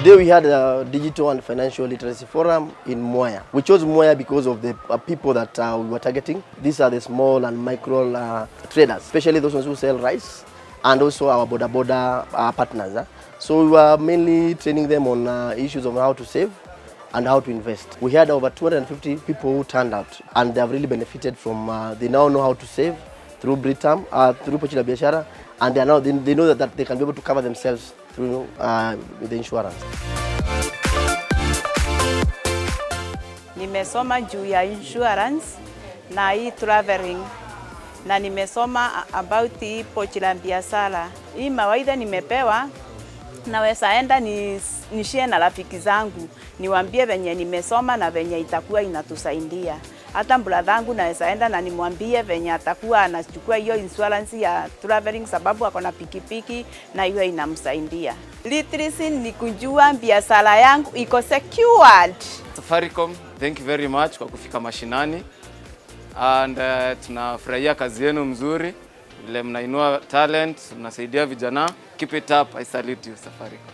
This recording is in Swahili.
Today we had a digital and financial literacy forum in Mwea. We chose Mwea because of the people that we were targeting. These are the small and micro traders, especially those ones who sell rice, and also our border partners. So we were mainly training them on issues of how to save and how to invest. We had over 250 people who turned out, and they have really benefited from, they now know how to save through Britam, through Pochi la Biashara, and they know that they can be able to cover themselves through the insurance. Nimesoma juu ya insurance na hii traveling, na nimesoma about hii Pochi la Biashara. Hii mawaidha nimepewa, naweza enda nishie na rafiki zangu, niwaambie venye nimesoma na venye itakuwa inatusaidia. Hata brother yangu naweza enda na nimwambie venye atakuwa anachukua hiyo insurance ya traveling, sababu ako na pikipiki na hiyo inamsaidia. Literacy ni kujua biashara yangu iko secured. Safaricom, thank you very much kwa kufika mashinani, and tunafurahia kazi yenu mzuri, vile mnainua talent, mnasaidia vijana. Keep it up. I salute you, Safaricom.